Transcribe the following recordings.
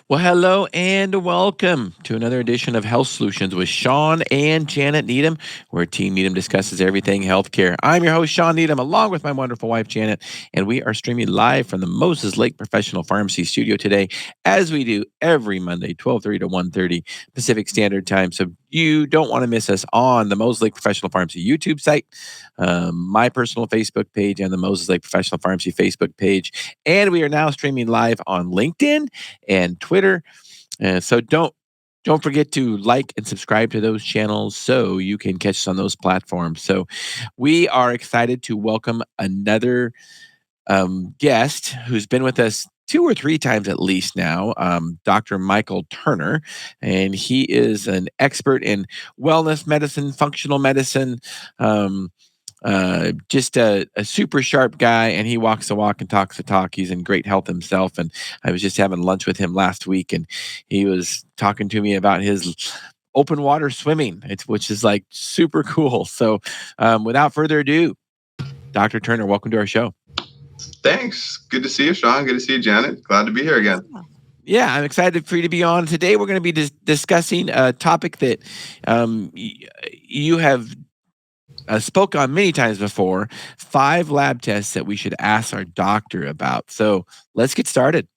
Well, hello and welcome to another edition of Health Solutions with Shawn and Janet Needham, where Team Needham discusses everything healthcare. I'm your host, Shawn Needham, along with my wonderful wife, Janet, and we are streaming live from the Moses Lake Professional Pharmacy Studio today, as we do every Monday, 12:30 to 1:30 Pacific Standard Time. So you don't want to miss us on the Moses Lake Professional Pharmacy YouTube site, my personal Facebook page, and the Moses Lake Professional Pharmacy Facebook page. And we are now streaming live on LinkedIn and Twitter. So don't forget to like and subscribe to those channels so you can catch us on those platforms. So we are excited to welcome another guest who's been with us two or three times at least now, Dr. Michael Turner, and he is an expert in wellness medicine, functional medicine, just a super sharp guy, and he walks the walk and talks the talk. He's in great health himself, and I was just having lunch with him last week, and he was talking to me about his open water swimming, which is like super cool. So without further ado, Dr. Turner, welcome to our show. Thanks. Good to see you, Shawn. Good to see you, Janet. Glad to be here again. Yeah, I'm excited for you to be on. Today, we're going to be discussing a topic that you have spoke on many times before, 5 lab tests that we should ask our doctor about. So let's get started.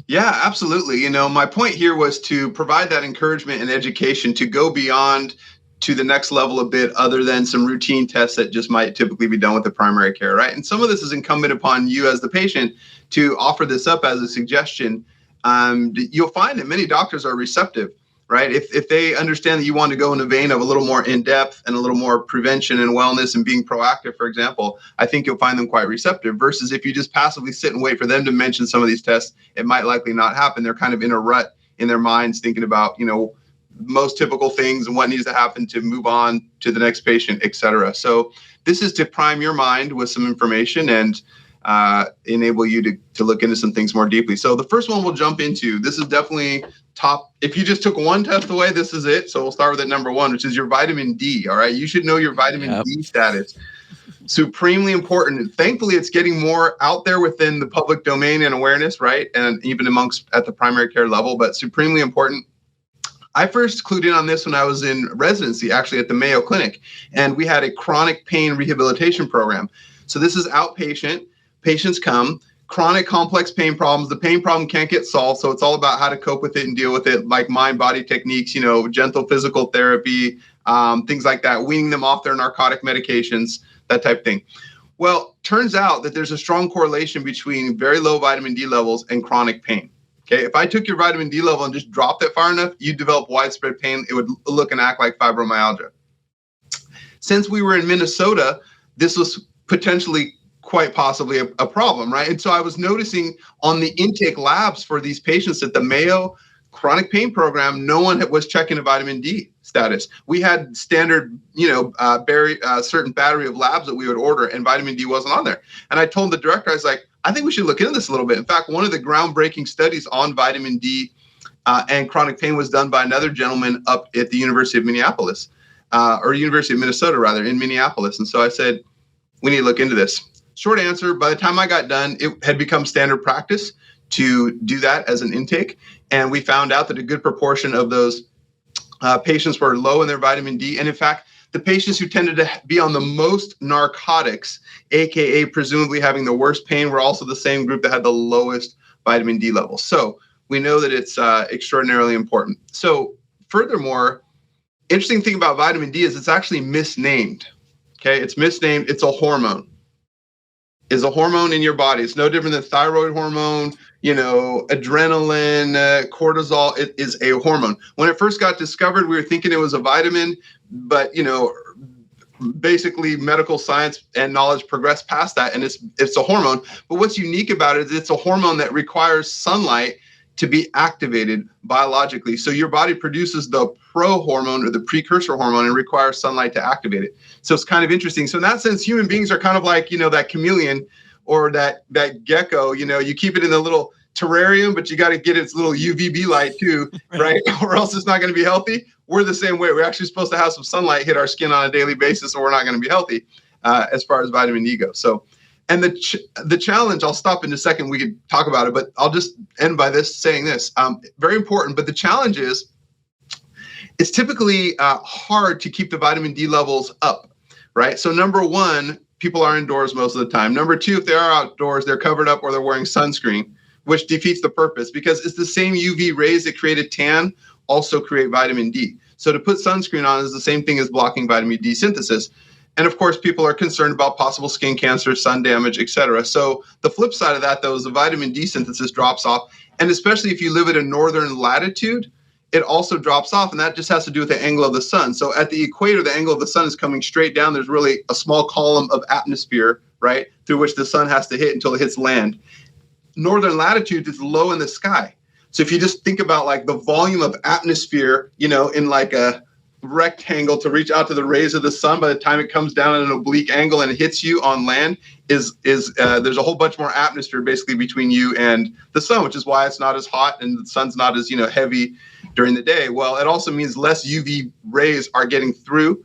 Yeah, absolutely. My point here was to provide that encouragement and education to go beyond to the next level a bit, other than some routine tests that just might typically be done with the primary care, right? And some of this is incumbent upon you as the patient to offer this up as a suggestion. You'll find that many doctors are receptive, right? If they understand that you want to go in a vein of a little more in-depth and a little more prevention and wellness and being proactive, for example, I think you'll find them quite receptive, versus if you just passively sit and wait for them to mention some of these tests, it might likely not happen. They're kind of in a rut in their minds thinking about, most typical things and what needs to happen to move on to the next patient, et cetera. So this is to prime your mind with some information and enable you to look into some things more deeply. So the first one we'll jump into, this is definitely top. If you just took one test away, this is it. So we'll start with it, number one, which is your vitamin D. All right. You should know your vitamin D status. Supremely important. And thankfully, it's getting more out there within the public domain and awareness, right? And even amongst at the primary care level, but supremely important. I first clued in on this when I was in residency, actually at the Mayo Clinic, and we had a chronic pain rehabilitation program. So this is outpatient. Patients come, chronic complex pain problems. The pain problem can't get solved, so it's all about how to cope with it and deal with it, like mind-body techniques, gentle physical therapy, things like that, weaning them off their narcotic medications, that type of thing. Well, turns out that there's a strong correlation between very low vitamin D levels and chronic pain. Okay, if I took your vitamin D level and just dropped it far enough, you'd develop widespread pain. It would look and act like fibromyalgia. Since we were in Minnesota, this was potentially quite possibly a problem, right? And so I was noticing on the intake labs for these patients at the Mayo chronic pain program, no one was checking a vitamin D status. We had standard, certain battery of labs that we would order, and vitamin D wasn't on there. And I told the director, I was like, I think we should look into this a little bit. In fact, one of the groundbreaking studies on vitamin D and chronic pain was done by another gentleman up at the University of Minneapolis, or University of Minnesota, rather, in Minneapolis. And so I said, we need to look into this. Short answer, by the time I got done, it had become standard practice to do that as an intake. And we found out that a good proportion of those patients were low in their vitamin D. And in fact, the patients who tended to be on the most narcotics, AKA presumably having the worst pain, were also the same group that had the lowest vitamin D levels. So we know that it's extraordinarily important. So furthermore, interesting thing about vitamin D is it's actually misnamed. Okay, it's misnamed. It's a hormone. Is a hormone in your body. It's no different than thyroid hormone, adrenaline, cortisol. It is a hormone. When it first got discovered, we were thinking it was a vitamin, but basically medical science and knowledge progressed past that, and it's a hormone. But what's unique about it is it's a hormone that requires sunlight to be activated biologically. So your body produces the pro-hormone or the precursor hormone and requires sunlight to activate it. So it's kind of interesting. So in that sense, human beings are kind of like, that chameleon or that gecko, you keep it in a little terrarium, but you got to get its little UVB light too, right? Or else it's not going to be healthy. We're the same way. We're actually supposed to have some sunlight hit our skin on a daily basis, or we're not going to be healthy as far as vitamin D goes. So And the challenge, I'll stop in a second, we could talk about it, but I'll just end by saying this, very important, but the challenge is, it's typically hard to keep the vitamin D levels up, right? So number one, people are indoors most of the time. Number two, if they are outdoors, they're covered up or they're wearing sunscreen, which defeats the purpose, because it's the same UV rays that create a tan also create vitamin D. So to put sunscreen on is the same thing as blocking vitamin D synthesis. And of course, people are concerned about possible skin cancer, sun damage, etc. So the flip side of that, though, is the vitamin D synthesis drops off. And especially if you live at a northern latitude, it also drops off. And that just has to do with the angle of the sun. So at the equator, the angle of the sun is coming straight down. There's really a small column of atmosphere, right, through which the sun has to hit until it hits land. Northern latitude is low in the sky. So if you just think about like the volume of atmosphere, in like a rectangle to reach out to the rays of the sun, by the time it comes down at an oblique angle and hits you on land, there's a whole bunch more atmosphere basically between you and the sun, which is why it's not as hot and the sun's not as heavy during the day. Well, it also means less UV rays are getting through,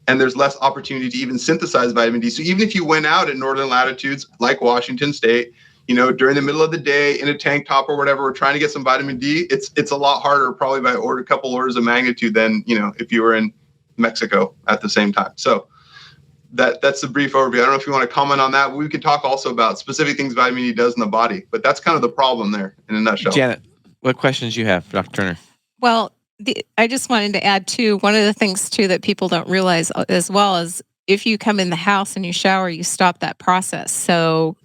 and there's less opportunity to even synthesize vitamin D. So even if you went out at northern latitudes like Washington State, during the middle of the day in a tank top or whatever, we're trying to get some vitamin D, it's a lot harder, probably by a couple orders of magnitude than, if you were in Mexico at the same time. So that's a brief overview. I don't know if you want to comment on that. We could talk also about specific things vitamin D does in the body, but that's kind of the problem there in a nutshell. Janet, what questions you have, Dr. Turner? Well, I just wanted to add too, one of the things too that people don't realize as well is if you come in the house and you shower, you stop that process. So,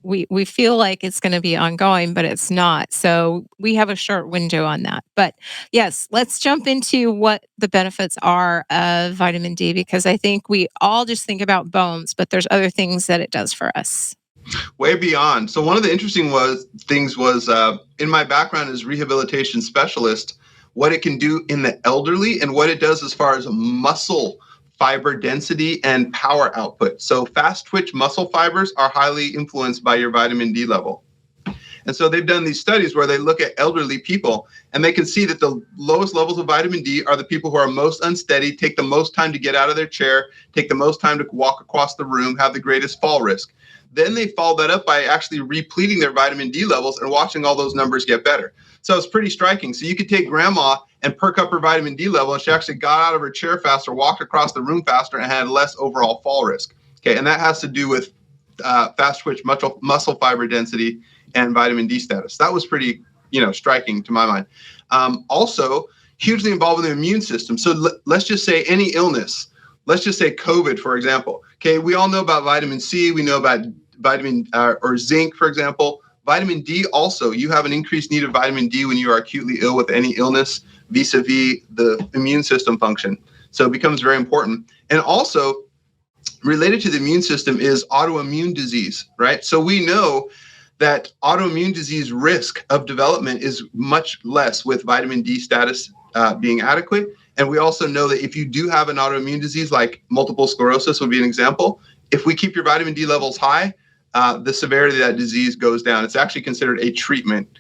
we feel like it's going to be ongoing, but it's not. So we have a short window on that. But yes, let's jump into what the benefits are of vitamin D, because I think we all just think about bones, but there's other things that it does for us. Way beyond. So one of the interesting things was in my background as rehabilitation specialist, what it can do in the elderly and what it does as far as muscle fiber density and power output. So fast twitch muscle fibers are highly influenced by your vitamin D level. And so they've done these studies where they look at elderly people and they can see that the lowest levels of vitamin D are the people who are most unsteady, take the most time to get out of their chair, take the most time to walk across the room, have the greatest fall risk. Then they follow that up by actually repleting their vitamin D levels and watching all those numbers get better. So it's pretty striking. So you could take grandma and perk up her vitamin D level, and she actually got out of her chair faster, walked across the room faster, and had less overall fall risk. Okay, and that has to do with fast twitch muscle fiber density and vitamin D status. That was pretty, striking to my mind. Also, hugely involved in the immune system. So let's just say any illness. Let's just say COVID, for example. Okay, we all know about vitamin C. We know about vitamin or zinc, for example. Vitamin D also, you have an increased need of vitamin D when you are acutely ill with any illness vis-a-vis the immune system function. So it becomes very important. And also related to the immune system is autoimmune disease, right? So we know that autoimmune disease risk of development is much less with vitamin D status being adequate. And we also know that if you do have an autoimmune disease like multiple sclerosis would be an example, if we keep your vitamin D levels high, the severity of that disease goes down. It's actually considered a treatment,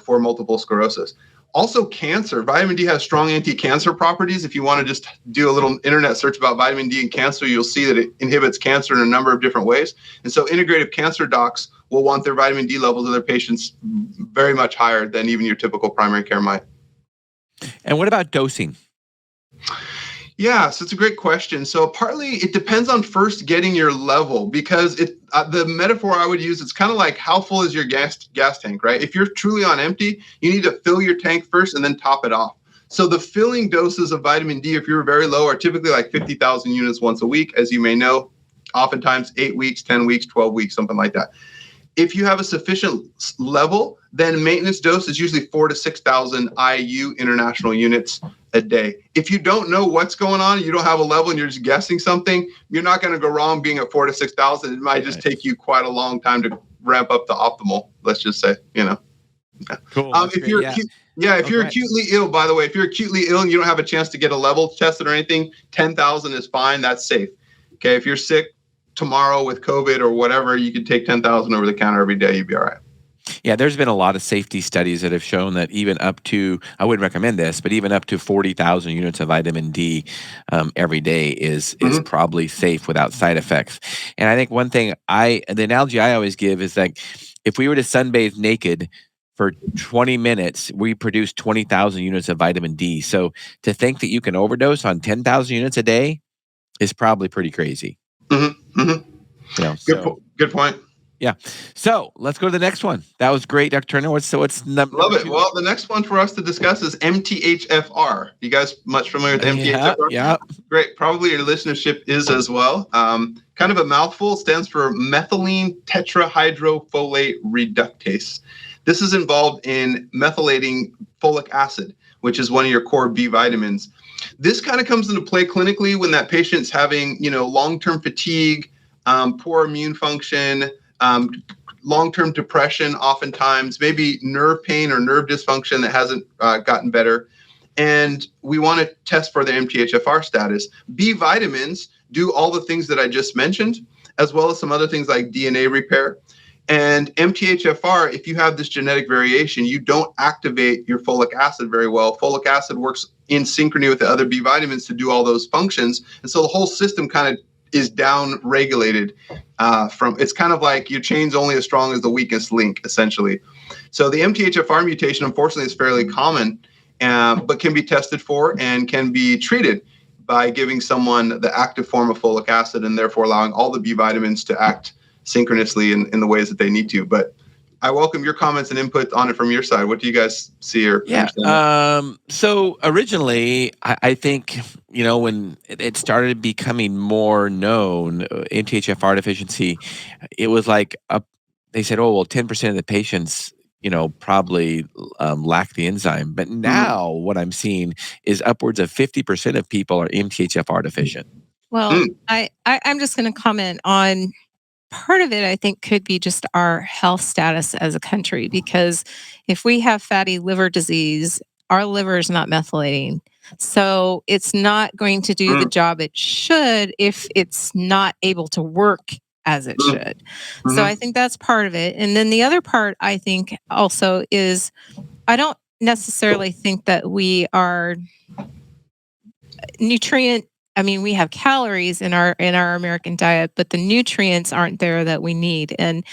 for multiple sclerosis. Also cancer, vitamin D has strong anti-cancer properties. If you want to just do a little internet search about vitamin D and cancer, you'll see that it inhibits cancer in a number of different ways. And so integrative cancer docs will want their vitamin D levels of their patients very much higher than even your typical primary care might. And what about dosing? Yeah, so it's a great question. So partly it depends on first getting your level, because the metaphor I would use, it's kind of like how full is your gas tank, right? If you're truly on empty, you need to fill your tank first and then top it off. So the filling doses of vitamin D, if you're very low, are typically like 50,000 units once a week, as you may know, oftentimes 8 weeks, 10 weeks, 12 weeks, something like that. If you have a sufficient level, then maintenance dose is usually 4,000 to 6,000 IU international units a day. If you don't know what's going on, you don't have a level and you're just guessing something, you're not going to go wrong being at 4,000 to 6,000. It might just take you quite a long time to ramp up to optimal, let's just say, Yeah. Cool. If you're acutely ill, by the way, if you're acutely ill and you don't have a chance to get a level tested or anything, 10,000 is fine. That's safe. Okay. If you're sick tomorrow with COVID or whatever, you could take 10,000 over the counter every day. You'd be all right. Yeah, there's been a lot of safety studies that have shown that even up to, I wouldn't recommend this, but even up to 40,000 units of vitamin D every day is Mhm. probably safe without side effects. And I think one thing the analogy I always give is like, if we were to sunbathe naked for 20 minutes, we produce 20,000 units of vitamin D. So to think that you can overdose on 10,000 units a day is probably pretty crazy. Mhm. Mhm. You know, Good, so good point. yeah. So let's go to the next one. That was great, Dr. Turner. What's Love number it. 2? Well, the next one for us to discuss is MTHFR. You guys much familiar with Yeah, MTHFR? yeah. Great. Probably your listenership is as well. Kind of a mouthful. Stands for methylene tetrahydrofolate reductase. This is involved in methylating folic acid, which is one of your core B vitamins. This kind of comes into play clinically when that patient's having, long-term fatigue, poor immune function, long-term depression, oftentimes, maybe nerve pain or nerve dysfunction that hasn't gotten better. And we want to test for the MTHFR status. B vitamins do all the things that I just mentioned, as well as some other things like DNA repair. And MTHFR, if you have this genetic variation, you don't activate your folic acid very well. Folic acid works in synchrony with the other B vitamins to do all those functions. And so the whole system kind of is down regulated it's kind of like your chain's only as strong as the weakest link, essentially. So the MTHFR mutation, unfortunately, is fairly common, but can be tested for and can be treated by giving someone the active form of folic acid and therefore allowing all the B vitamins to act synchronously in the ways that they need to. But I welcome your comments and input on it from your side. What do you guys see or understand? So originally, I think, when it started becoming more known, MTHFR deficiency, it was like they said, oh, well, 10% of the patients, probably lack the enzyme. But now what I'm seeing is upwards of 50% of people are MTHFR deficient. Well, I'm just going to comment on part of it. I think could be just our health status as a country, because if we have fatty liver disease, our liver is not methylating. So it's not going to do the job it should if it's not able to work as it should. So I think that's part of it. And then the other part, I think also is, I don't necessarily think that we are nutrient. I mean, we have calories in our American diet, but the nutrients aren't there that we need. And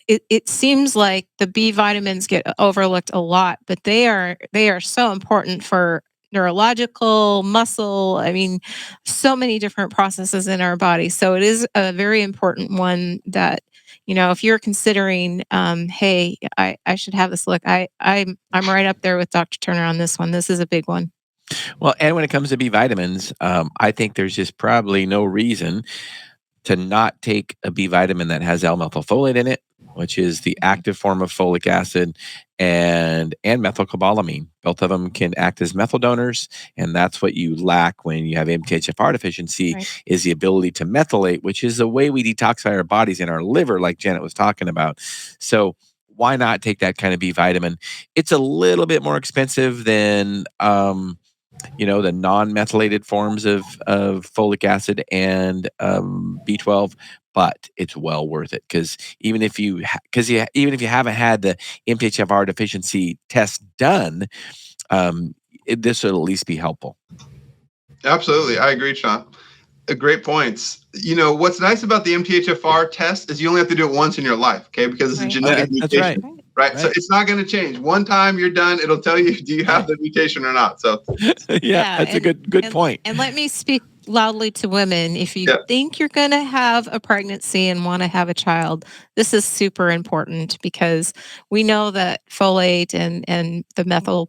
it seems like the B vitamins get overlooked a lot, but they are so important for neurological, muscle. I mean, so many different processes in our body. So it is a very important one that, if you're considering, hey, I should have this look. I'm right up there with Dr. Turner on this one. This is a big one. Well, and when it comes to B vitamins, I think there's just probably no reason to not take a B vitamin that has L-methylfolate in it, which is the active form of folic acid, and methylcobalamin. Both of them can act as methyl donors, and that's what you lack when you have MTHFR deficiency, Right. is the ability to methylate, which is the way we detoxify our bodies in our liver, like Janet was talking about. So why not take that kind of B vitamin? It's a little bit more expensive than the non-methylated forms of folic acid and B12, but it's well worth it, because even if you haven't had the MTHFR deficiency test done, this will at least be helpful. Absolutely. I agree, Shawn. Great points. What's nice about the MTHFR test is you only have to do it once in your life, okay? Because it's a Right. genetic That's mutation. right. Right. So it's not going to change. One time you're done, it'll tell you, do you have the mutation or not? So yeah, that's a good point. And let me speak loudly to women. If you think you're going to have a pregnancy and want to have a child, this is super important, because we know that folate and the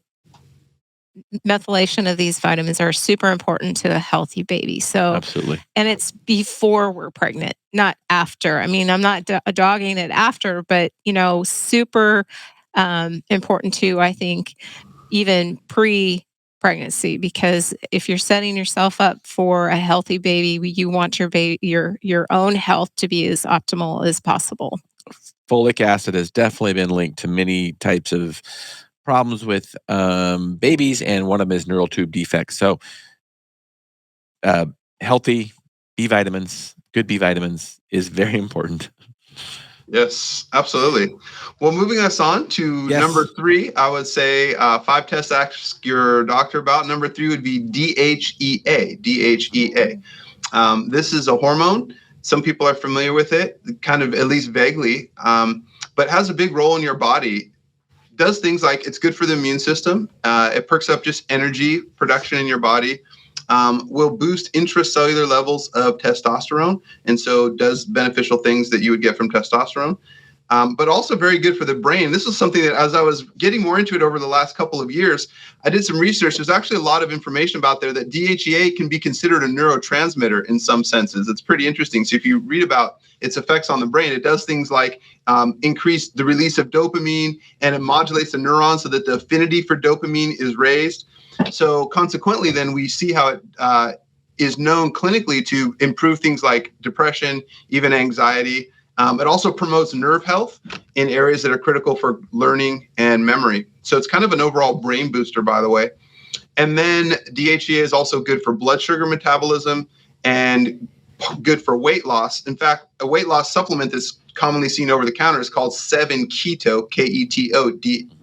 methylation of these vitamins are super important to a healthy baby. So Absolutely. And it's before we're pregnant, not after. I mean, I'm not dogging it after, but super important too, I think, even pre-pregnancy, because if you're setting yourself up for a healthy baby, you want your baby, your own health to be as optimal as possible. Folic acid has definitely been linked to many types of problems with babies, and one of them is neural tube defects. So healthy B vitamins, good B vitamins, is very important. Yes, absolutely. Well, moving us on to Yes. number 3, I would say 5 tests to ask your doctor about. Number 3 would be DHEA. DHEA. This is a hormone. Some people are familiar with it, kind of at least vaguely, but has a big role in your body. Does things like it's good for the immune system. It perks up just energy production in your body. Will boost intracellular levels of testosterone, and so does beneficial things that you would get from testosterone. But also very good for the brain. This is something that, as I was getting more into it over the last couple of years, I did some research. There's actually a lot of information about there that DHEA can be considered a neurotransmitter in some senses. It's pretty interesting. So if you read about its effects on the brain, it does things like increase the release of dopamine, and it modulates the neurons so that the affinity for dopamine is raised. So consequently, then we see how it is known clinically to improve things like depression, even anxiety. It also promotes nerve health in areas that are critical for learning and memory. So it's kind of an overall brain booster, by the way. And then DHEA is also good for blood sugar metabolism and good for weight loss. In fact, a weight loss supplement that's commonly seen over the counter is called 7-keto, Keto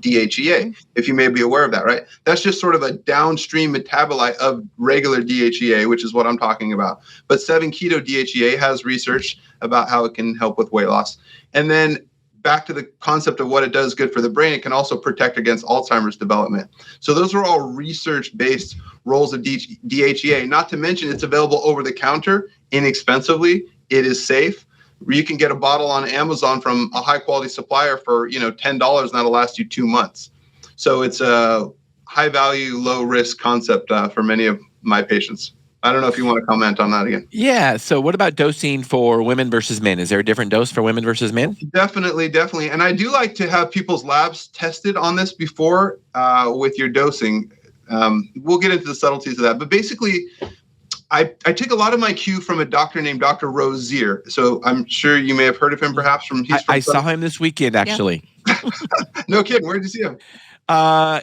DHEA, if you may be aware of that, right? That's just sort of a downstream metabolite of regular DHEA, which is what I'm talking about. But 7-keto DHEA has research about how it can help with weight loss. And then back to the concept of what it does good for the brain, it can also protect against Alzheimer's development. So those are all research-based roles of DHEA, not to mention it's available over the counter inexpensively. It is safe. You can get a bottle on Amazon from a high-quality supplier for $10, and that'll last you 2 months. So it's a high-value, low-risk concept for many of my patients. I don't know if you want to comment on that again. Yeah. So what about dosing for women versus men? Is there a different dose for women versus men? Definitely. And I do like to have people's labs tested on this before with your dosing. We'll get into the subtleties of that. But basically, I take a lot of my cue from a doctor named Dr. Rozier. So I'm sure you may have heard of him, perhaps. I saw him this weekend, actually. Yeah. No kidding. Where did you see him?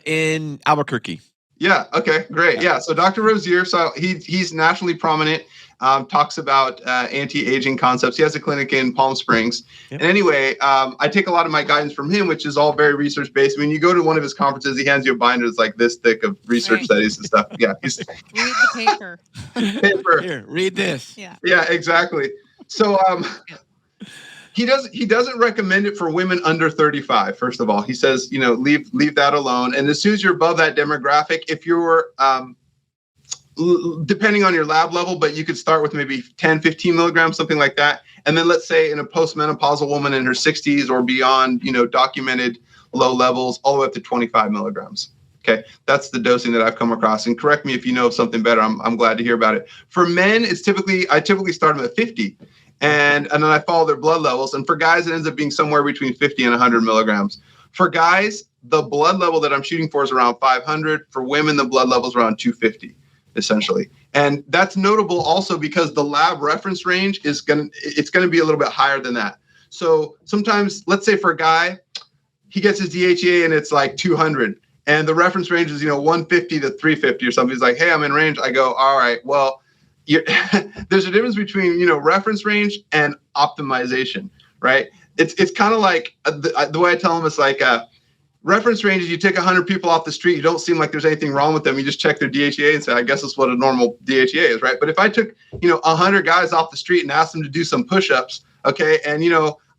In Albuquerque. Yeah. Okay. Great. Yeah. So Dr. Rozier, so he's nationally prominent. Talks about anti-aging concepts. He has a clinic in Palm Springs. Yep. And anyway, I take a lot of my guidance from him, which is all very research-based. When you go to one of his conferences, he hands you a binder that's like this thick of research studies and stuff. Yeah. Read the paper. Here, read this. Yeah, exactly. So he doesn't recommend it for women under 35. First of all, he says, leave that alone. And as soon as you're above that demographic, if you're depending on your lab level, but you could start with maybe 10, 15 milligrams, something like that. And then let's say in a postmenopausal woman in her 60s or beyond, documented low levels, all the way up to 25 milligrams. Okay, that's the dosing that I've come across. And correct me if you know of something better. I'm glad to hear about it. For men, I typically start them at 50. And then I follow their blood levels. And for guys, it ends up being somewhere between 50 and 100 milligrams. For guys, the blood level that I'm shooting for is around 500. For women, the blood level is around 250, essentially. And that's notable also because the lab reference range it's going to be a little bit higher than that. So sometimes, let's say for a guy, he gets his DHEA and it's like 200. And the reference range is, 150 to 350 or something. He's like, hey, I'm in range. I go, all right, well, there's a difference between, reference range and optimization, right? It's kind of like the way I tell them, it's like reference range is you take 100 people off the street. You don't seem like there's anything wrong with them. You just check their DHEA and say, I guess that's what a normal DHEA is, right? But if I took, 100 guys off the street and asked them to do some push-ups, okay, and,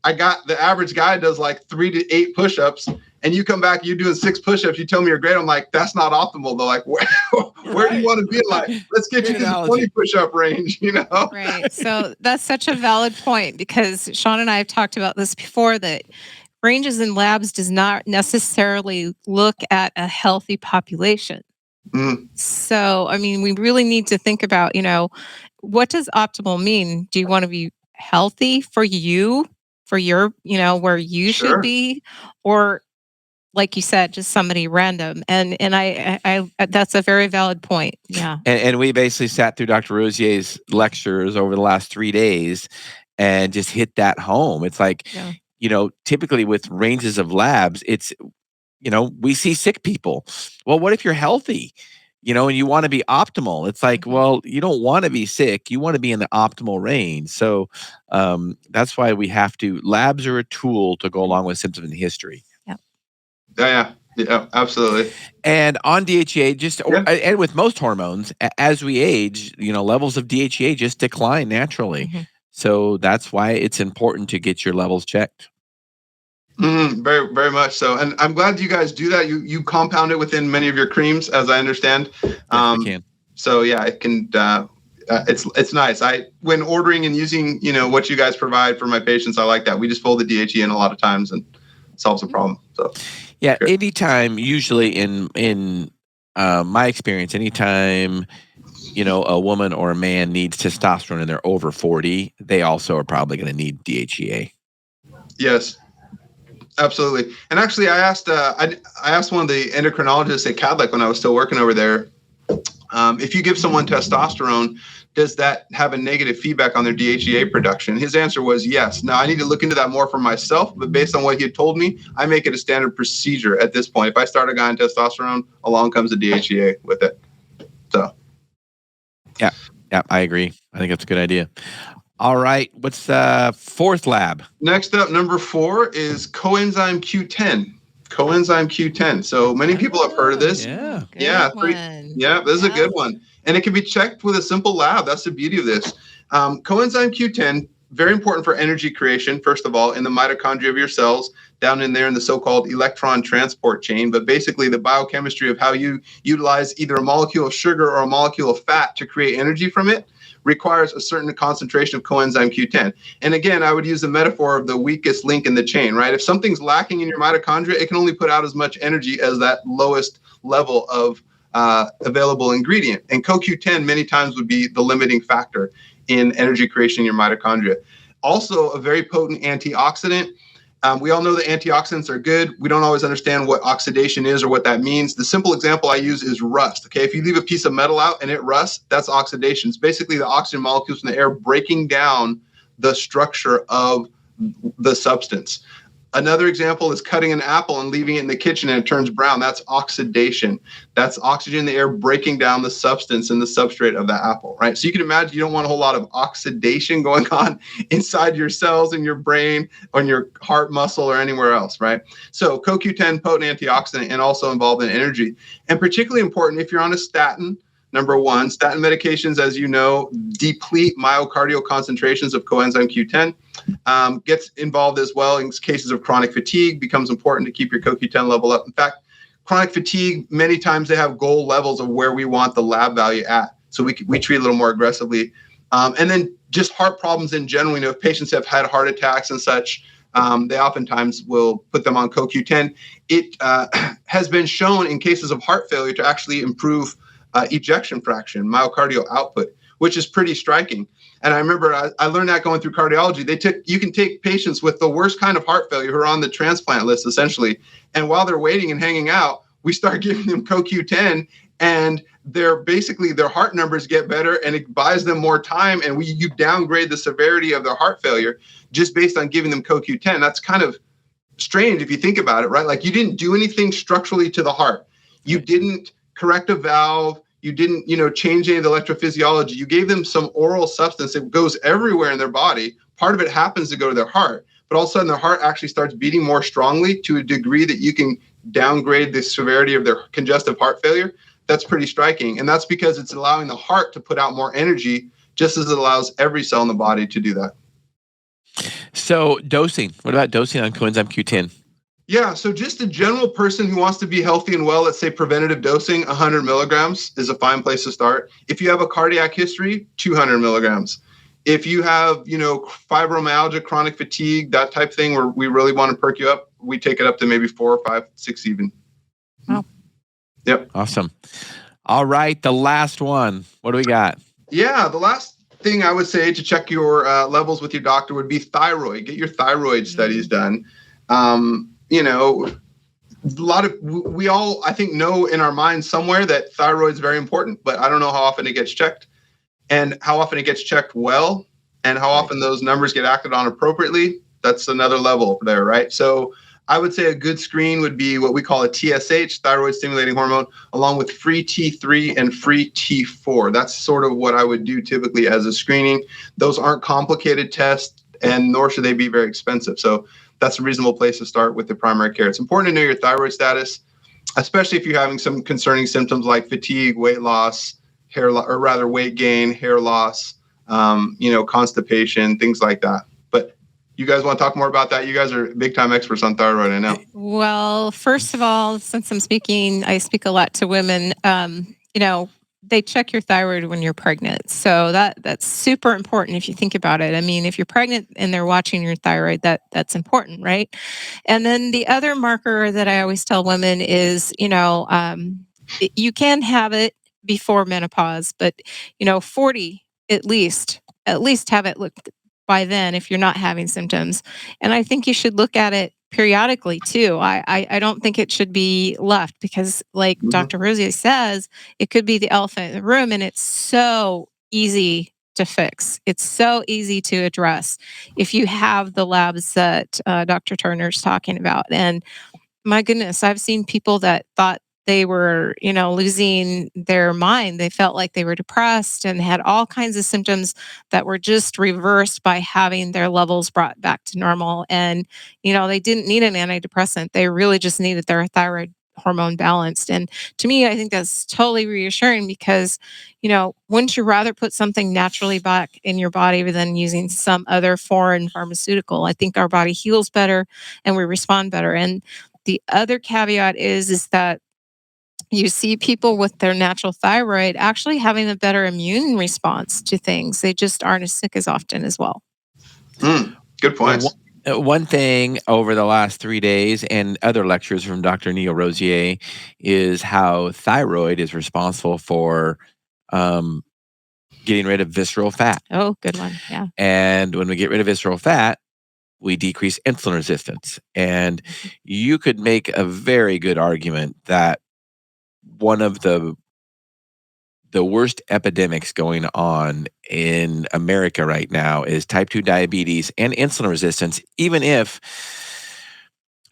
I got the average guy does like 3 to 8 push-ups, and you come back, you're doing 6 push-ups, you tell me you're great. I'm like, that's not optimal. They're like, where do you want to be? Like, let's get you to the 20 push-up range, Right. So that's such a valid point because Shawn and I have talked about this before, that ranges in labs does not necessarily look at a healthy population. So, we really need to think about, what does optimal mean? Do you want to be healthy for you, for your, where you should be, or like you said, just somebody random? And I that's a very valid point. Yeah. And we basically sat through Dr. Rozier's lectures over the last 3 days and just hit that home. It's like, typically with ranges of labs, it's, we see sick people. Well, what if you're healthy? and you want to be optimal. It's like, well, you don't want to be sick. You want to be in the optimal range. So that's why labs are a tool to go along with symptoms and history. Yeah. Yeah, absolutely. And on DHEA, Yeah. and with most hormones, as we age, levels of DHEA just decline naturally. So that's why it's important to get your levels checked. Very, very much so. And I'm glad you guys do that. You compound it within many of your creams, as I understand. Yes, we can. So yeah, it can. It's nice. When ordering and using, what you guys provide for my patients, I like that. We just fold the DHEA in a lot of times and solves the problem. So yeah, sure. Anytime, usually in my experience, anytime a woman or a man needs testosterone and they're over 40, they also are probably going to need DHEA. Yes. Absolutely. And actually, I asked one of the endocrinologists at Cadleck when I was still working over there, if you give someone testosterone, does that have a negative feedback on their DHEA production? His answer was yes. Now, I need to look into that more for myself, but based on what he had told me, I make it a standard procedure at this point. If I start a guy on testosterone, along comes the DHEA with it. So. Yeah, I agree. I think that's a good idea. All right. What's fourth lab? Next up, number 4 is coenzyme Q10. Coenzyme Q10. So many people have heard of this. Yeah. This is a good one. And it can be checked with a simple lab. That's the beauty of this. Coenzyme Q10, very important for energy creation, first of all, in the mitochondria of your cells, down in there in the so-called electron transport chain. But basically the biochemistry of how you utilize either a molecule of sugar or a molecule of fat to create energy from it requires a certain concentration of coenzyme Q10. And again, I would use the metaphor of the weakest link in the chain, right? If something's lacking in your mitochondria, it can only put out as much energy as that lowest level of available ingredient. And CoQ10 many times would be the limiting factor in energy creation in your mitochondria. Also, a very potent antioxidant. We all know that antioxidants are good. We don't always understand what oxidation is or what that means. The simple example I use is rust. Okay, if you leave a piece of metal out and it rusts, that's oxidation. It's basically the oxygen molecules in the air breaking down the structure of the substance. Another example is cutting an apple and leaving it in the kitchen and it turns brown. That's oxidation. That's oxygen in the air breaking down the substance and the substrate of that apple, right? So you can imagine you don't want a whole lot of oxidation going on inside your cells in your brain, on your heart muscle, or anywhere else, right? So CoQ10, potent antioxidant, and also involved in energy. And particularly important if you're on a statin. Number 1, statin medications, as you know, deplete myocardial concentrations of coenzyme Q10. Gets involved as well in cases of chronic fatigue, becomes important to keep your CoQ10 level up. In fact, chronic fatigue, many times they have goal levels of where we want the lab value at. So we treat a little more aggressively. And then just heart problems in general. If patients have had heart attacks and such, they oftentimes will put them on CoQ10. It has been shown in cases of heart failure to actually improve ejection fraction, myocardial output, which is pretty striking. And I remember I learned that going through cardiology. You can take patients with the worst kind of heart failure who are on the transplant list, essentially. And while they're waiting and hanging out, we start giving them CoQ10, and their heart numbers get better, and it buys them more time. And you downgrade the severity of their heart failure just based on giving them CoQ10. That's kind of strange if you think about it, right? Like you didn't do anything structurally to the heart. You didn't correct a valve. You didn't, change any of the electrophysiology. You gave them some oral substance that goes everywhere in their body. Part of it happens to go to their heart, but all of a sudden their heart actually starts beating more strongly to a degree that you can downgrade the severity of their congestive heart failure. That's pretty striking. And that's because it's allowing the heart to put out more energy, just as it allows every cell in the body to do that. So dosing, what about dosing on coenzyme Q10? Yeah, so just a general person who wants to be healthy and well, let's say preventative dosing, 100 milligrams is a fine place to start. If you have a cardiac history, 200 milligrams. If you have, fibromyalgia, chronic fatigue, that type thing where we really want to perk you up, we take it up to maybe 4 or 5, 6 even. Wow. Yep. Awesome. All right, the last one. What do we got? Yeah, the last thing I would say to check your levels with your doctor would be thyroid. Get your thyroid studies done. We all, I think, know in our minds somewhere that thyroid is very important, but I don't know how often it gets checked and how often it gets checked well and how often those numbers get acted on appropriately. That's another level there, right? So I would say a good screen would be what we call a TSH, thyroid stimulating hormone, along with free T3 and free T4. That's sort of what I would do typically as a screening. Those aren't complicated tests, and nor should they be very expensive. So that's a reasonable place to start with the primary care. It's important to know your thyroid status, especially if you're having some concerning symptoms like fatigue, weight loss, or rather weight gain, hair loss, constipation, things like that. But you guys want to talk more about that? You guys are big time experts on thyroid, I know. Well, first of all, since I speak a lot to women, they check your thyroid when you're pregnant. So that's super important if you think about it. I mean, if you're pregnant and they're watching your thyroid, that's important, right? And then the other marker that I always tell women is, you can have it before menopause, but 40 at least have it looked by then if you're not having symptoms. And I think you should look at it periodically too. I don't think it should be left because, like Dr. Rosier says, it could be the elephant in the room, and it's so easy to fix. It's so easy to address if you have the labs that Dr. Turner's talking about. And my goodness, I've seen people that thought they were, losing their mind. They felt like they were depressed and had all kinds of symptoms that were just reversed by having their levels brought back to normal. And, they didn't need an antidepressant. They really just needed their thyroid hormone balanced. And to me, I think that's totally reassuring because, wouldn't you rather put something naturally back in your body than using some other foreign pharmaceutical? I think our body heals better and we respond better. And the other caveat is that you see people with their natural thyroid actually having a better immune response to things. They just aren't as sick as often as well. Good points. One thing over the last 3 days and other lectures from Dr. Neil Rosier is how thyroid is responsible for getting rid of visceral fat. Oh, good one. Yeah. And when we get rid of visceral fat, we decrease insulin resistance. And you could make a very good argument that one of the worst epidemics going on in America right now is type 2 diabetes and insulin resistance. Even if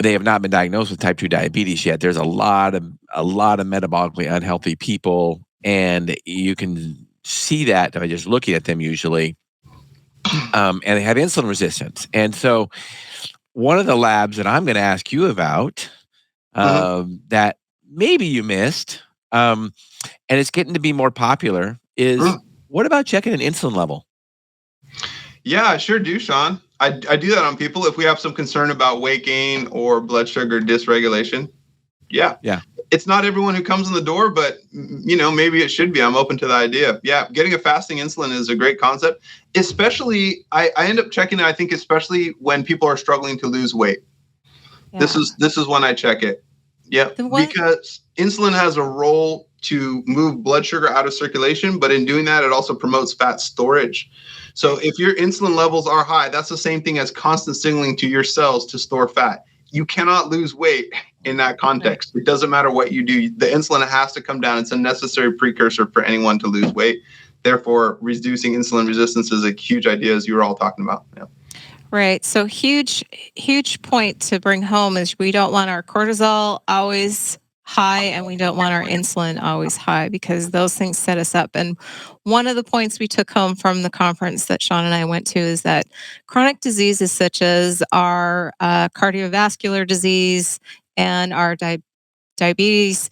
they have not been diagnosed with type 2 diabetes yet, there's a lot of metabolically unhealthy people, and you can see that by just looking at them usually. And they have insulin resistance. And so one of the labs that I'm going to ask you about that maybe you missed, and it's getting to be more popular, is what about checking an insulin level? Yeah, I sure do, Shawn. I do that on people if we have some concern about weight gain or blood sugar dysregulation. Yeah. It's not everyone who comes in the door, but maybe it should be. I'm open to the idea. Yeah, getting a fasting insulin is a great concept. Especially, I end up checking it, I think, especially when people are struggling to lose weight. Yeah. This is when I check it. Yeah, because insulin has a role to move blood sugar out of circulation, but in doing that, it also promotes fat storage. So if your insulin levels are high, that's the same thing as constant signaling to your cells to store fat. You cannot lose weight in that context. Right. It doesn't matter what you do. The insulin has to come down. It's a necessary precursor for anyone to lose weight. Therefore, reducing insulin resistance is a huge idea, as you were all talking about. Yeah. Right. So huge point to bring home is we don't want our cortisol always high and we don't want our insulin always high because those things set us up. And one of the points we took home from the conference that Shawn and I went to is that chronic diseases such as our cardiovascular disease and our diabetes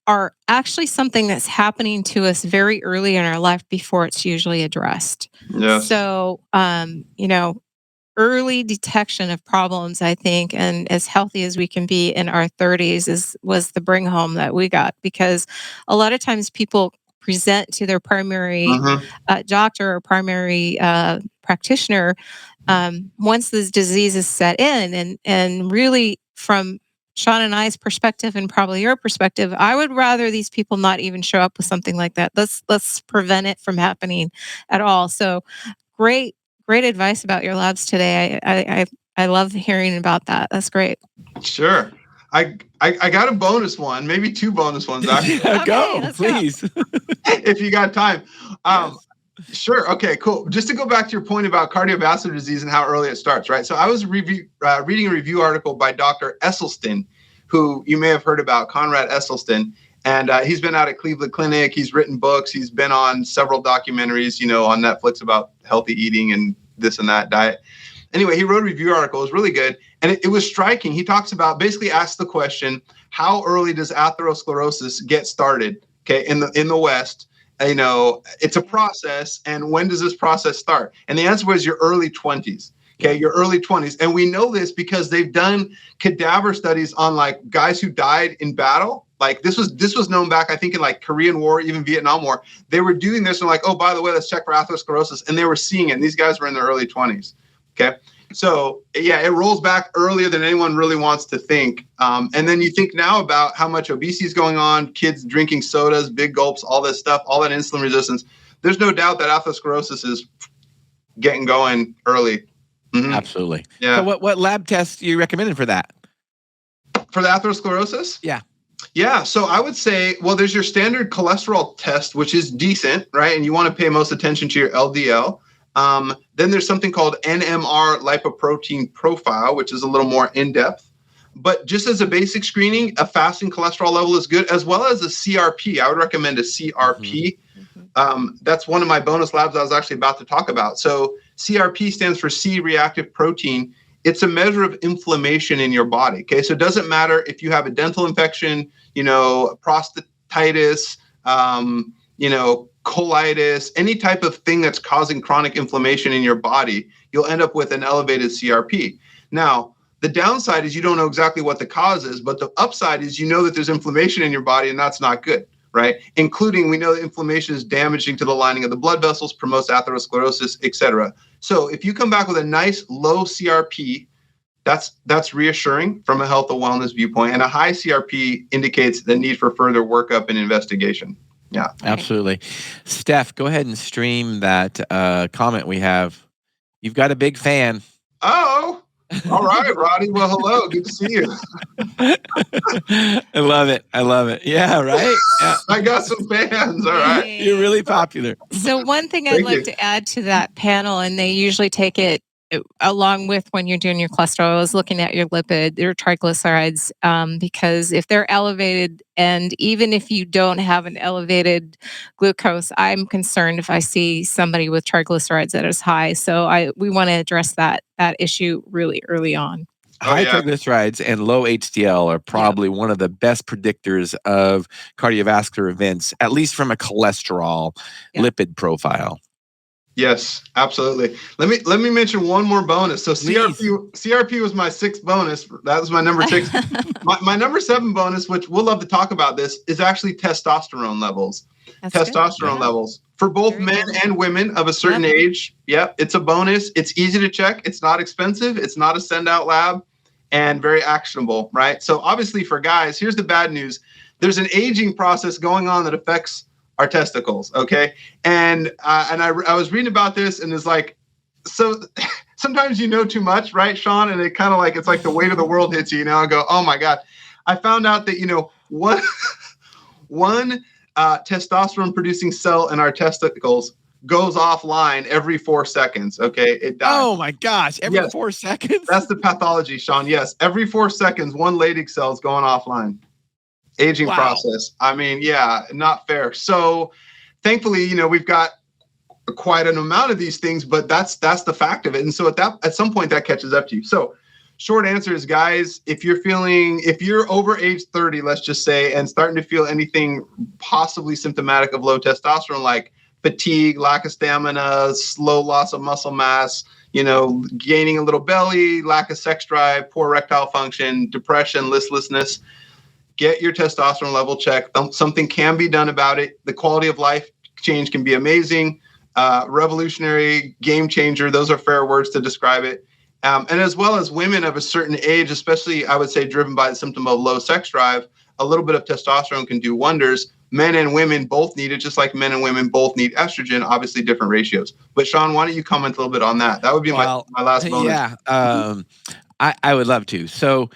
are actually something that's happening to us very early in our life before it's usually addressed. Yes. So, early detection of problems, I think, and as healthy as we can be in our 30s was the bring home that we got, because a lot of times people present to their primary doctor or primary practitioner once this disease is set in, and really from Shawn and I's perspective and probably your perspective, I would rather these people not even show up with something like that. Let's prevent it from happening at all. So great advice about your labs today. I love hearing about that. That's great. Sure. I got a bonus one, maybe two bonus ones actually. Yeah, go, please. If you got time. Sure. Okay, cool. Just to go back to your point about cardiovascular disease and how early it starts, right? So I was reading a review article by Dr. Esselstyn, who you may have heard about, Conrad Esselstyn. And he's been out at Cleveland Clinic. He's written books. He's been on several documentaries, on Netflix about healthy eating and this and that diet. Anyway, he wrote a review article. It was really good. And it was striking. He talks about, basically asks the question, how early does atherosclerosis get started, okay, in the West? It's a process. And when does this process start? And the answer was your early 20s. Okay, your early 20s. And we know this because they've done cadaver studies on like guys who died in battle. Like this was known back, I think, in like Korean War, even Vietnam War. They were doing this and like, oh, by the way, let's check for atherosclerosis. And they were seeing it. And these guys were in their early 20s. Okay. So yeah, it rolls back earlier than anyone really wants to think. And then you think now about how much obesity is going on, kids drinking sodas, big gulps, all this stuff, all that insulin resistance. There's no doubt that atherosclerosis is getting going early. Mm-hmm. Absolutely. Yeah. So what lab tests are you recommending for that? For the atherosclerosis? Yeah. Yeah. So I would say, well, there's your standard cholesterol test, which is decent, right? And you want to pay most attention to your LDL. Then there's something called NMR lipoprotein profile, which is a little more in-depth. But just as a basic screening, a fasting cholesterol level is good, as well as a CRP. I would recommend a CRP. Mm-hmm. That's one of my bonus labs I was actually about to talk about. So CRP stands for C-reactive protein. It's a measure of inflammation in your body. Okay, so it doesn't matter if you have a dental infection, prostatitis, colitis, any type of thing that's causing chronic inflammation in your body, you'll end up with an elevated CRP. Now, the downside is you don't know exactly what the cause is, but the upside is that there's inflammation in your body, and that's not good, right? Including, we know that inflammation is damaging to the lining of the blood vessels, promotes atherosclerosis, etc. So if you come back with a nice low CRP, that's reassuring from a health and wellness viewpoint, and a high CRP indicates the need for further workup and investigation. Yeah, absolutely. Steph, go ahead and stream that comment we have. You've got a big fan. Oh, all right, Roddy. Well, hello. Good to see you. I love it. Yeah, right? Yeah. I got some fans. All right. You're really popular. So one thing I'd like to add to that panel, and they usually take it along with when you're doing your cholesterol, I was looking at your lipid, your triglycerides, because if they're elevated, and even if you don't have an elevated glucose, I'm concerned if I see somebody with triglycerides that is high. So we want to address that issue really early on. High triglycerides and low HDL are probably one of the best predictors of cardiovascular events, at least from a cholesterol lipid profile. Yes, absolutely. Let me mention one more bonus. So CRP was my 6th bonus. That was my number 6. my number 7 bonus, which we'll love to talk about this, is actually testosterone levels. Testosterone levels for both men and women of a certain age. Yep, it's a bonus. It's easy to check. It's not expensive. It's not a send out lab, and very actionable, right? So obviously for guys, here's the bad news. There's an aging process going on that affects our testicles, okay? And I was reading about this, and it's like, so sometimes you know too much, right, Shawn? And it kind of like, it's like the weight of the world hits you, I go, oh my God. I found out that, one testosterone producing cell in our testicles goes offline every 4 seconds, okay? It dies. Oh my gosh, every 4 seconds? That's the pathology, Shawn. Yes, every 4 seconds, one Leydig cell is going offline. Aging process. I mean, yeah, not fair. So thankfully, you got quite an amount of these things, but that's the fact of it. And so at some point that catches up to you. So short answer is, guys, if you're over age 30, let's just say, and starting to feel anything possibly symptomatic of low testosterone, like fatigue, lack of stamina, slow loss of muscle mass, gaining a little belly, lack of sex drive, poor erectile function, depression, listlessness, get your testosterone level checked. Something can be done about it. The quality of life change can be amazing, revolutionary, game changer. Those are fair words to describe it. And as well as women of a certain age, especially I would say driven by the symptom of low sex drive, a little bit of testosterone can do wonders. Men and women both need it, just like men and women both need estrogen, obviously different ratios. But Shawn, why don't you comment a little bit on that? That would be my last bonus. Yeah, I would love to. So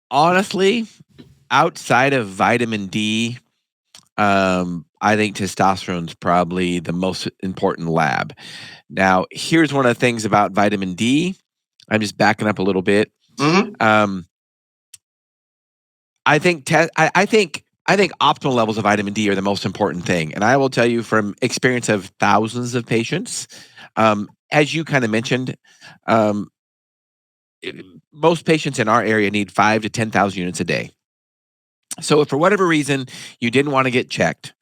honestly, outside of vitamin D, I think testosterone's probably the most important lab. Now, here's one of the things about vitamin D. I'm just backing up a little bit. Mm-hmm. I think I think optimal levels of vitamin D are the most important thing, and I will tell you from experience of thousands of patients, as you kind of mentioned, um, most patients in our area need 5 to 10,000 units a day. So, if for whatever reason you didn't want to get checked,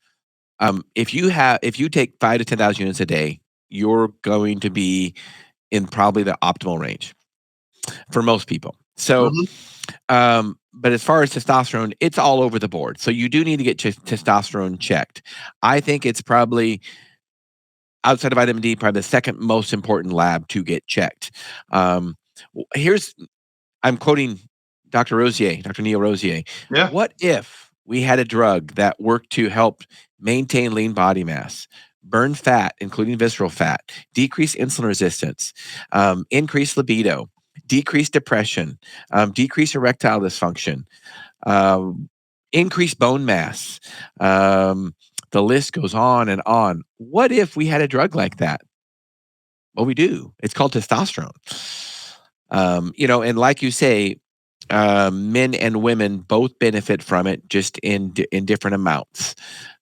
if you take 5 to 10,000 units a day, you're going to be in probably the optimal range for most people. So, Mm-hmm. but as far as testosterone, it's all over the board. So you do need to get testosterone checked. I think it's probably outside of vitamin D, probably the second most important lab to get checked. Here's I'm quoting Dr. Rosier, Dr. Neil Rosier. Yeah. What if we had a drug that worked to help maintain lean body mass, burn fat, including visceral fat, decrease insulin resistance, increase libido, decrease depression, decrease erectile dysfunction, um, increase bone mass? The list goes on and on. What if we had a drug like that? Well, we do. It's called testosterone. And like you say, men and women both benefit from it, just in different amounts.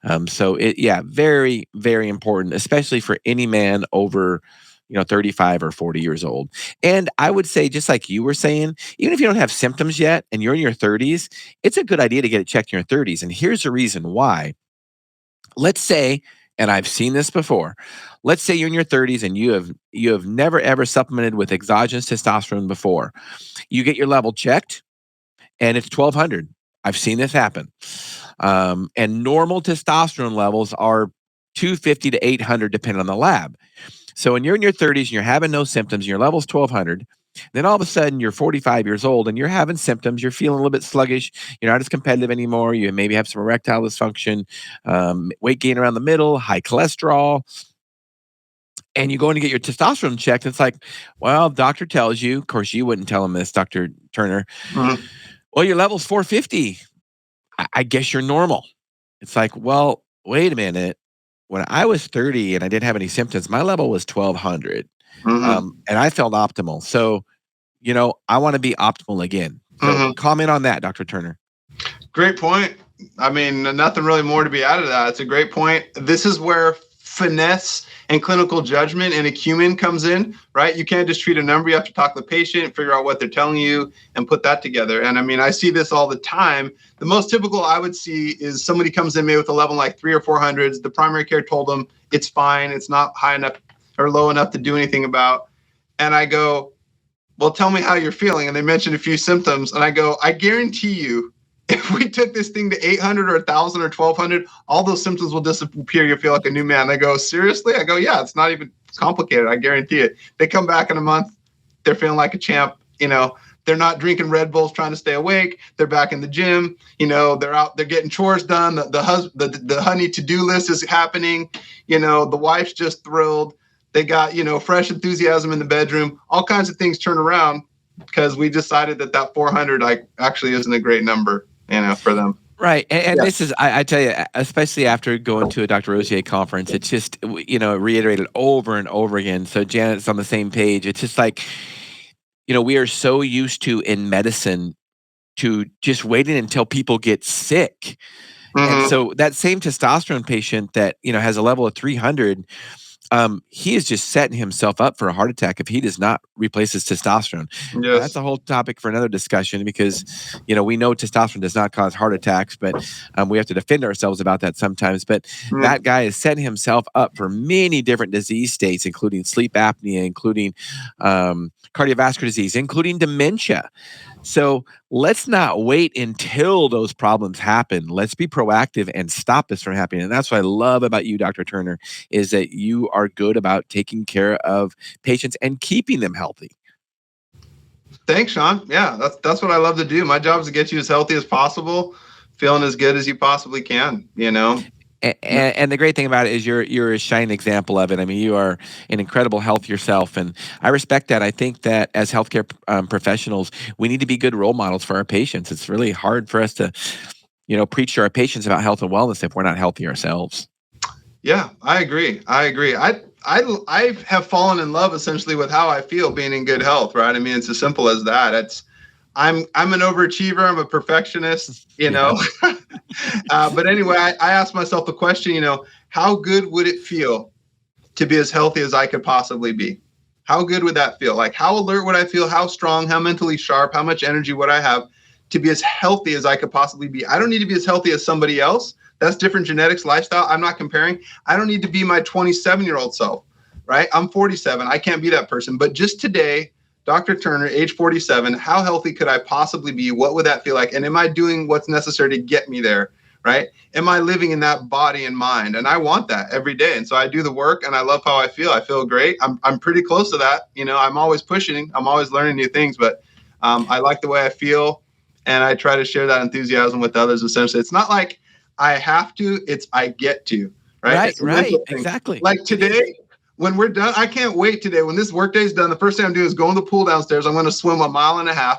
Very, very important, especially for any man over 35 or 40 years old. And I would say, just like you were saying, even if you don't have symptoms yet and you're in your 30s, it's a good idea to get it checked in your 30s. And here's the reason why. Let's say, and I've seen this before, let's say you're in your 30s and you have never ever supplemented with exogenous testosterone before. You get your level checked and it's 1200. I've seen this happen. And normal testosterone levels are 250 to 800 depending on the lab. So when you're in your 30s and you're having no symptoms and your level's 1200, then all of a sudden you're 45 years old and you're having symptoms, you're feeling a little bit sluggish, you're not as competitive anymore, you maybe have some erectile dysfunction, weight gain around the middle, high cholesterol, and you go in to get your testosterone checked. And it's like, well, doctor tells you, of course, you wouldn't tell him this, Dr. Turner. Mm-hmm. Well, your level's 450. I guess you're normal. It's like, well, wait a minute. When I was 30 and I didn't have any symptoms, my level was 1200. Mm-hmm. And I felt optimal. So, I want to be optimal again. So Mm-hmm. comment on that, Dr. Turner. Great point. I mean, nothing really more to be added to that. It's a great point. This is where finesse and clinical judgment and acumen comes in, right? You can't just treat a number. You have to talk to the patient, figure out what they're telling you, and put that together. And I mean, I see this all the time. The most typical I would see is somebody comes in maybe with a level like 300 or 400s. The primary care told them it's fine. It's not high enough or low enough to do anything about. And I go, well, tell me how you're feeling. And they mention a few symptoms. And I go, I guarantee you, if we took this thing to 800 or 1,000 or 1,200, all those symptoms will disappear. You'll feel like a new man. They go, seriously? I go, yeah, it's not even complicated. I guarantee it. They come back in a month. They're feeling like a champ. They're not drinking Red Bulls trying to stay awake. They're back in the gym. They're out. They're getting chores done. The honey to-do list is happening. The wife's just thrilled. They got, fresh enthusiasm in the bedroom. All kinds of things turn around because we decided that 400 actually isn't a great number. For them. Right. And this is, I tell you, especially after going to a Dr. Rosier conference, it's just, reiterated over and over again. So Janet's on the same page. It's just like, we are so used to in medicine to just waiting until people get sick. Mm-hmm. And so that same testosterone patient that, has a level of 300, he is just setting himself up for a heart attack if he does not replace his testosterone. Yes. That's a whole topic for another discussion because, we know testosterone does not cause heart attacks, but we have to defend ourselves about that sometimes. But that guy is setting himself up for many different disease states, including sleep apnea, including cardiovascular disease, including dementia. So let's not wait until those problems happen. Let's be proactive and stop this from happening. And that's what I love about you, Dr. Turner, is that you are good about taking care of patients and keeping them healthy. Thanks, Shawn. Yeah, that's what I love to do. My job is to get you as healthy as possible, feeling as good as you possibly can, And the great thing about it is you're a shining example of it. I mean, you are in incredible health yourself, and I respect that. I think that as healthcare professionals, we need to be good role models for our patients. It's really hard for us to preach to our patients about health and wellness if we're not healthy ourselves. Yeah, I agree. I have fallen in love essentially with how I feel being in good health, right? I mean, it's as simple as that. I'm an overachiever. I'm a perfectionist, but anyway, I asked myself the question, how good would it feel to be as healthy as I could possibly be? How good would that feel? Like, how alert would I feel? How strong, how mentally sharp, how much energy would I have to be as healthy as I could possibly be? I don't need to be as healthy as somebody else. That's different genetics, lifestyle. I'm not comparing. I don't need to be my 27-year-old self, right? I'm 47. I can't be that person. But just today, Dr. Turner, age 47, how healthy could I possibly be? What would that feel like? And am I doing what's necessary to get me there, right? Am I living in that body and mind? And I want that every day. And so I do the work and I love how I feel. I feel great. I'm pretty close to that. I'm always pushing. I'm always learning new things, but I like the way I feel. And I try to share that enthusiasm with others. Essentially, it's not like I have to, it's I get to, right? Right, exactly. Like today, when we're done, I can't wait today. When this workday is done, the first thing I'm doing is go in the pool downstairs. I'm going to swim 1.5 miles.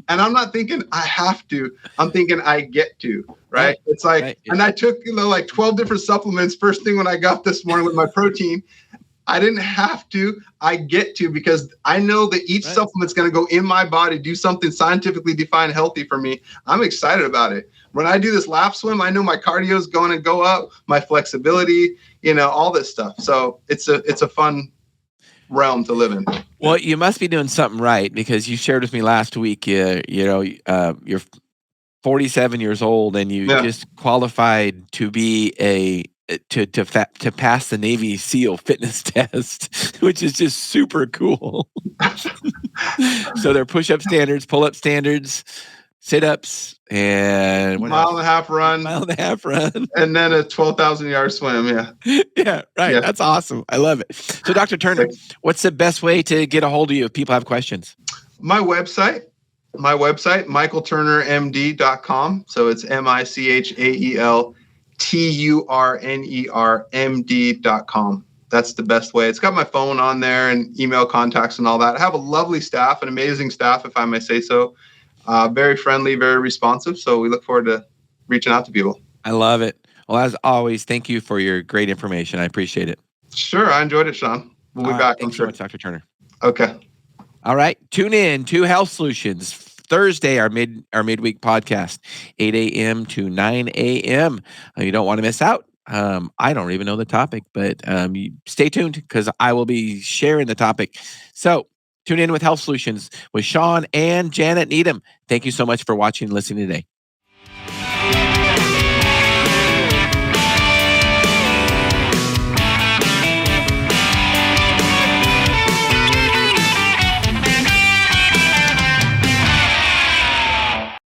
And I'm not thinking I have to. I'm thinking I get to, right? It's like, right. And I took, like 12 different supplements first thing when I got this morning with my protein. I didn't have to. I get to, because I know that each supplement's going to go in my body, do something scientifically defined healthy for me. I'm excited about it. When I do this lap swim, I know my cardio is going to go up, my flexibility, all this stuff. So it's a fun realm to live in. Well, you must be doing something right, because you shared with me last week, you're 47 years old and you just qualified to be to pass the Navy SEAL fitness test, which is just super cool. So they're push-up standards, pull-up standards, sit-ups, and mile and a half run, and then a 12,000-yard swim. Yeah, right. Yeah. That's awesome. I love it. So, Dr. Turner, what's the best way to get a hold of you if people have questions? My website, michaelturnermd.com. So it's MICHAELTURNERMD.com. That's the best way. It's got my phone on there and email contacts and all that. I have a lovely staff, an amazing staff, if I may say so. Very friendly, very responsive. So we look forward to reaching out to people. I love it. Well, as always, thank you for your great information. I appreciate it. Sure. I enjoyed it, Shawn. We'll be back. Thanks so much, Dr. Turner. Okay. All right. Tune in to Health Solutions Thursday, our midweek podcast, 8 a.m. to 9 a.m. You don't want to miss out. I don't even know the topic, but stay tuned, because I will be sharing the topic. So tune in with Health Solutions with Shawn and Janet Needham. Thank you so much for watching and listening today.